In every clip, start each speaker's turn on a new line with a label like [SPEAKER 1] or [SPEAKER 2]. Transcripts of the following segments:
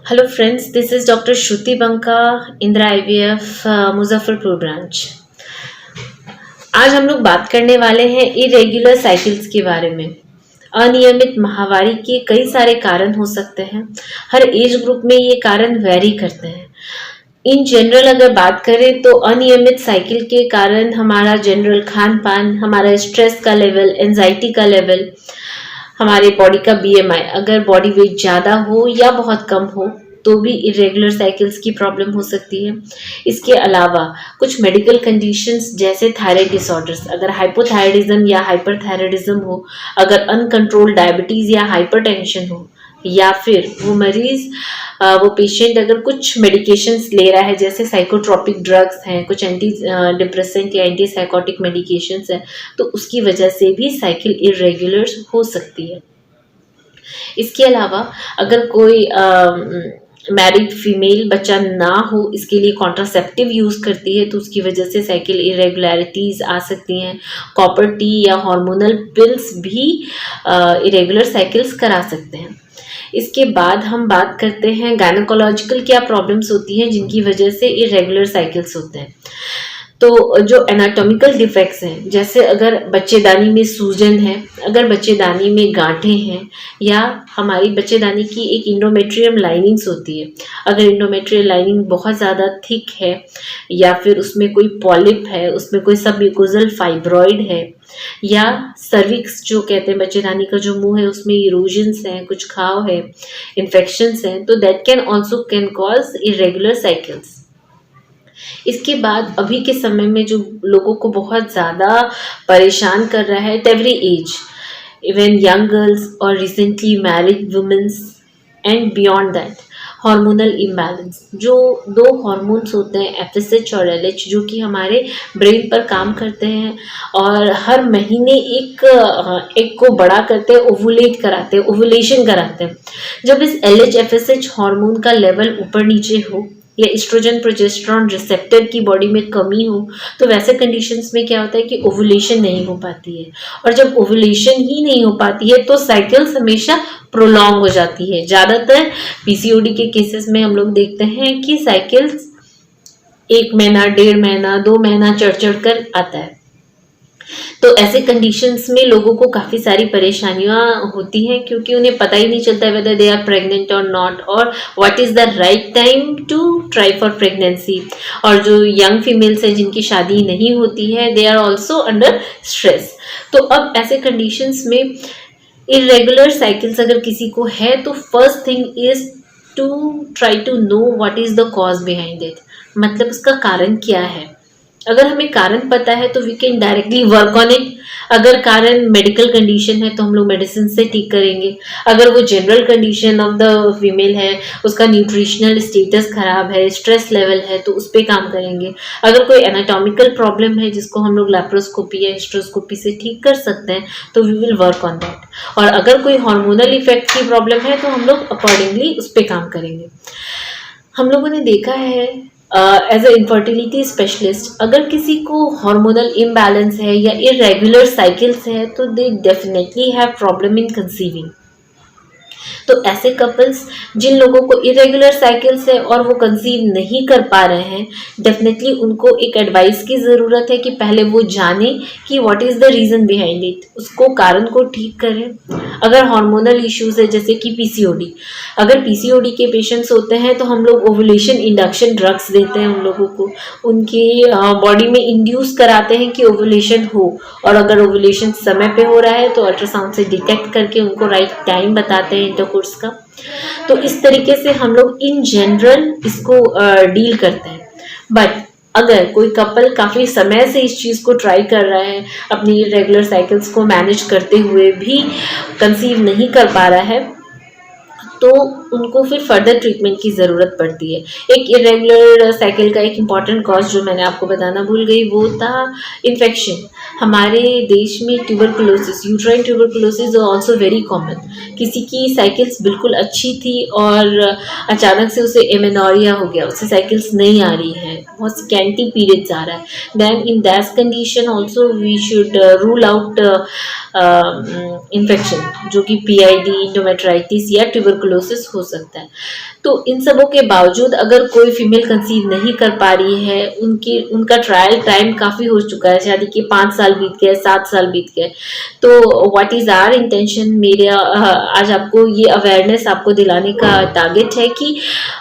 [SPEAKER 1] Hello friends, this is Dr. Shruti Banka, Indra IVF, Muzaffarpur branch. आज हम लोग बात करने वाले हैं इरेगुलर साइकिल्स के बारे में। अनियमित माहवारी के कई सारे कारण हो सकते हैं। हर एज ग्रुप में ये कारण वेरी करते हैं। इन जनरल अगर बात करें तो अनियमित साइकिल के कारण हमारा जनरल खान पान, हमारा स्ट्रेस का लेवल, एंजाइटी का लेवल, हमारे बॉडी का बीएमआई, अगर बॉडी वेट ज़्यादा हो या बहुत कम हो तो भी इरेगुलर साइकिल्स की प्रॉब्लम हो सकती है। इसके अलावा कुछ मेडिकल कंडीशंस जैसे थायराइड डिसऑर्डर्स, अगर हाइपोथायराइडिज्म या हाइपरथायराइडिज्म हो, अगर अनकंट्रोल्ड डायबिटीज़ या हाइपरटेंशन हो, या फिर वो मरीज वो पेशेंट अगर कुछ मेडिकेशंस ले रहा है जैसे साइकोट्रोपिक ड्रग्स हैं, कुछ एंटी डिप्रेसेंट या एंटी साइकोटिक मेडिकेशंस हैं, तो उसकी वजह से भी साइकिल इरेगुलर हो सकती है। इसके अलावा अगर कोई मैरिड फीमेल बच्चा ना हो, इसके लिए कॉन्ट्रासेप्टिव यूज़ करती है तो उसकी वजह से साइकिल इरेगुलरिटीज़ आ सकती हैं। कॉपर टी या हार्मोनल पिल्स भी इरेगुलर साइकिल्स करा सकते हैं। इसके बाद हम बात करते हैं गायनोकोलॉजिकल क्या प्रॉब्लम्स होती हैं जिनकी वजह से इरेगुलर साइकिल्स होते हैं। तो जो एनाटॉमिकल डिफेक्ट्स हैं, जैसे अगर बच्चेदानी में सूजन है, अगर बच्चेदानी में गांठें हैं, या हमारी बच्चेदानी की एक इंडोमेट्रियम लाइनिंग्स होती है, अगर इंडोमेट्रियल लाइनिंग बहुत ज़्यादा थिक है, या फिर उसमें कोई पॉलिप है, उसमें कोई सबम्यूकोजल फाइब्रॉइड है, या सर्विक्स जो कहते हैं बच्चेदानी का जो मुंह है उसमें इरोजन्स हैं, कुछ घाव है, इन्फेक्शंस हैं, तो that can cause irregular cycles. इसके बाद अभी के समय में जो लोगों को बहुत ज़्यादा परेशान कर रहा है, at every age, even young girls और recently married womens and beyond that, hormonal imbalance. जो दो हार्मोन्स होते हैं एफएसएच और एलएच, जो कि हमारे ब्रेन पर काम करते हैं और हर महीने एक को बड़ा करते हैं, ओवुलेट कराते हैं, ओवुलेशन कराते हैं। जब इस एलएच एफएसएच हार्मोन का लेवल ऊपर नीचे हो या एस्ट्रोजन प्रोजेस्टेरॉन रिसेप्टर की बॉडी में कमी हो, तो वैसे कंडीशंस में क्या होता है कि ओवुलेशन नहीं हो पाती है, और जब ओवुलेशन ही नहीं हो पाती है तो साइकिल्स हमेशा प्रोलॉन्ग हो जाती है। ज़्यादातर पीसीओडी के केसेस में हम लोग देखते हैं कि साइकिल्स 1 महीना, 1.5 महीना, 2 महीना चढ़ कर आता है। तो ऐसे कंडीशंस में लोगों को काफ़ी सारी परेशानियां होती हैं, क्योंकि उन्हें पता ही नहीं चलता whether they are pregnant or not, और what is the right time to try for pregnancy. और जो यंग फीमेल्स हैं जिनकी शादी नहीं होती है, they are also under stress. तो अब ऐसे कंडीशंस में इरेगुलर साइकिल्स अगर किसी को है तो first thing is to try to know what is the cause behind it, मतलब उसका कारण क्या है। अगर हमें कारण पता है तो we can directly work on it. अगर कारण मेडिकल कंडीशन है तो हम लोग मेडिसिन से ठीक करेंगे। अगर वो general condition of the female है, उसका न्यूट्रिशनल स्टेटस खराब है, स्ट्रेस लेवल है, तो उस पर काम करेंगे। अगर कोई एनाटॉमिकल प्रॉब्लम है जिसको हम लोग लैप्रोस्कोपी या हिस्ट्रोस्कोपी से ठीक कर सकते हैं तो we will work on that. और अगर कोई हार्मोनल इफेक्ट की प्रॉब्लम है तो हम लोग अकॉर्डिंगली उस पर काम करेंगे। हम लोगों ने देखा है एज अ इनफर्टिलिटी स्पेशलिस्ट, अगर किसी को हार्मोनल इम्बैलेंस है या इरेगुलर साइकिल्स है तो they definitely have problem in conceiving. तो ऐसे कपल्स जिन लोगों को इरेगुलर साइकिल्स है और वो कंसीव नहीं कर पा रहे हैं, डेफिनेटली उनको एक एडवाइस की ज़रूरत है कि पहले वो जाने कि what is the reason behind it, उसको कारण को ठीक करें। अगर हार्मोनल इश्यूज है जैसे कि पीसीओडी, अगर पीसीओडी के पेशेंट्स होते हैं तो हम लोग ओवुलेशन इंडक्शन ड्रग्स देते हैं उन लोगों को, उनकी बॉडी में इंड्यूस कराते हैं कि ओवुलेशन हो, और अगर ओवुलेशन समय पे हो रहा है तो अल्ट्रासाउंड से डिटेक्ट करके उनको राइट टाइम बताते हैं इंटरकोर्स का। तो इस तरीके से हम लोग इन जनरल इसको डील करते हैं। बट अगर कोई कपल काफ़ी समय से इस चीज़ को ट्राई कर रहा है, अपनी रेगुलर साइकिल्स को मैनेज करते हुए भी कंसीव नहीं कर पा रहा है, तो उनको फिर फर्दर ट्रीटमेंट की ज़रूरत पड़ती है। एक इरेगुलर साइकिल का एक इम्पॉर्टेंट कॉज जो मैंने आपको बताना भूल गई वो था इन्फेक्शन। हमारे देश में tuberculosis, uterine tuberculosis also very common. किसी की साइकिल्स बिल्कुल अच्छी थी और अचानक से उसे एमेनोरिया हो गया, उससे साइकिल्स नहीं आ रही है, बहुत स्कैंटी पीरियड्स आ रहा है, then in that condition also we should rule out infection, जो कि पीआईडी, इंडोमेट्राइटिस या ट्यूबरकुलोसिस हो सकता है। तो तो इन सबों के बावजूद अगर कोई फीमेल कंसीव नहीं कर पा रही है, उनका ट्रायल टाइम काफ़ी हो चुका है, शादी के 5 साल बीत गए, 7 साल बीत गए, तो व्हाट इज़ आवर इंटेंशन, मेरा आज आपको ये अवेयरनेस आपको दिलाने का टारगेट है कि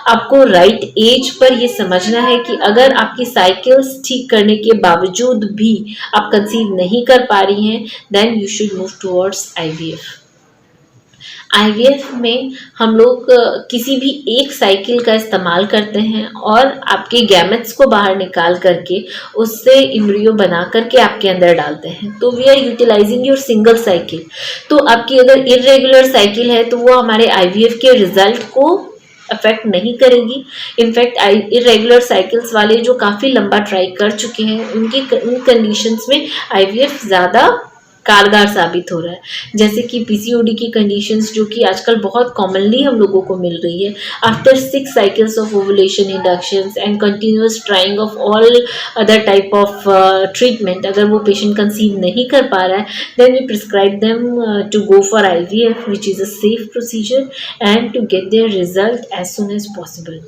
[SPEAKER 1] आपको राइट एज पर ये समझना है कि अगर आपकी साइकिल्स ठीक करने के बावजूद भी आप कंसीव नहीं कर पा रही हैं, then you should move towards IVF. IVF में हम लोग किसी भी एक साइकिल का इस्तेमाल करते हैं और आपके गैमेट्स को बाहर निकाल करके उससे इम्ब्रियो बना करके आपके अंदर डालते हैं। तो we are utilising your single cycle. तो आपकी अगर इरेगुलर साइकिल है तो वो हमारे आईवीएफ के रिजल्ट को अफेक्ट नहीं करेगी। इनफैक्ट इरेगुलर साइकिल्स वाले जो काफ़ी लंबा ट्राई कर चुके हैं उन कंडीशंस में आईवीएफ ज़्यादा कारगर साबित हो रहा है। जैसे कि पीसीओडी की कंडीशंस जो कि आजकल बहुत कॉमनली हम लोगों को मिल रही है, after 6 cycles of ovulation inductions and continuous trying of all other type of treatment, अगर वो पेशेंट कंसीव नहीं कर पा रहा है, then we prescribe them to go for IVF which is a safe procedure and to get their result as soon as possible.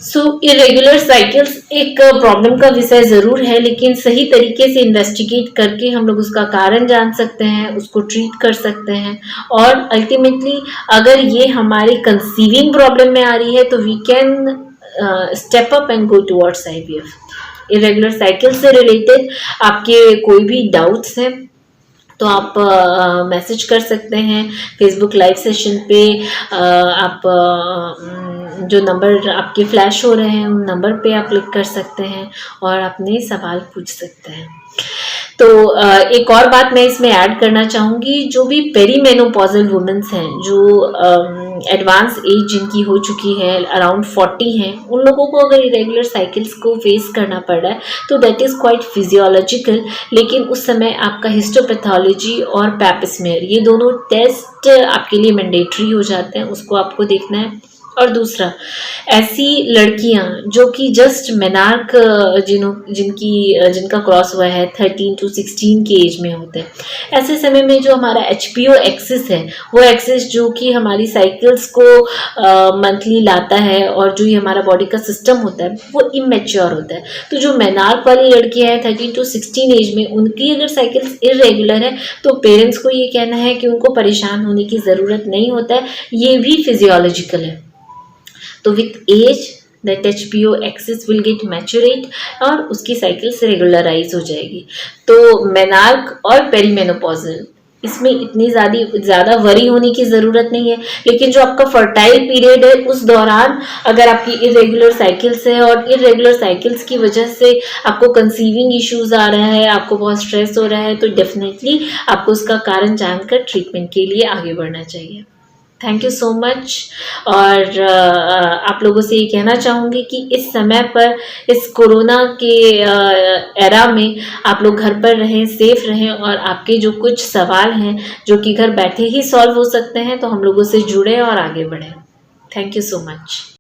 [SPEAKER 1] So irregular cycles एक problem का विषय ज़रूर है, लेकिन सही तरीके से इन्वेस्टिगेट करके हम लोग उसका कारण जान सकते हैं, उसको ट्रीट कर सकते हैं और अल्टीमेटली अगर ये हमारी कंसीविंग प्रॉब्लम में आ रही है तो we can step up and go towards IVF. Irregular cycle से रिलेटेड आपके कोई भी डाउट्स हैं तो आप मैसेज कर सकते हैं फेसबुक लाइव सेशन पे। आप जो नंबर आपके फ्लैश हो रहे हैं उन नंबर पे आप क्लिक कर सकते हैं और अपने सवाल पूछ सकते हैं। तो एक और बात मैं इसमें ऐड करना चाहूँगी, जो भी पेरीमेनोपॉजल वुमेन्स हैं, जो एडवांस एज जिनकी हो चुकी है, अराउंड 40 हैं, उन लोगों को अगर इरेगुलर साइकिल्स को फेस करना पड़ रहा है तो दैट इज़ क्वाइट फिजियोलॉजिकल। लेकिन उस समय आपका हिस्टोपैथोलॉजी और पैप्स्मेयर ये दोनों टेस्ट आपके लिए मैंडेटरी हो जाते हैं, उसको आपको देखना है। और दूसरा, ऐसी लड़कियां जो कि जस्ट मेनार्क जिनका क्रॉस हुआ है 13 to 16 की एज में होते हैं, ऐसे समय में जो हमारा HPO एक्सिस है, वो एक्सिस जो कि हमारी साइकिल्स को मंथली लाता है और जो ये हमारा बॉडी का सिस्टम होता है वो इमेच्योर होता है। तो जो मेनार्क वाली लड़कियां हैं 13 to 16 एज में, उनकी अगर साइकिल्स इरेगुलर है तो पेरेंट्स को ये कहना है कि उनको परेशान होने की ज़रूरत नहीं होता है, ये भी फिजियोलॉजिकल है। तो with age that HPO axis will get maturate और उसकी साइकिल्स रेगुलराइज हो जाएगी। तो मेनार्क और पेरीमेनोपॉजल इसमें इतनी ज़्यादा वरी होने की ज़रूरत नहीं है, लेकिन जो आपका फर्टाइल पीरियड है उस दौरान अगर आपकी इरेगुलर साइकिल्स है और इरेगुलर साइकिल्स की वजह से आपको कंसीविंग इश्यूज आ रहा है, आपको बहुत स्ट्रेस हो रहा है, तो डेफिनेटली आपको उसका कारण जानकर ट्रीटमेंट के लिए आगे बढ़ना चाहिए। Thank you so much. और आप लोगों से ये कहना चाहूँगी कि इस समय पर, इस कोरोना के एरा में आप लोग घर पर रहें, सेफ रहें और आपके जो कुछ सवाल हैं जो कि घर बैठे ही सॉल्व हो सकते हैं, तो हम लोगों से जुड़ें और आगे बढ़ें। Thank you so much.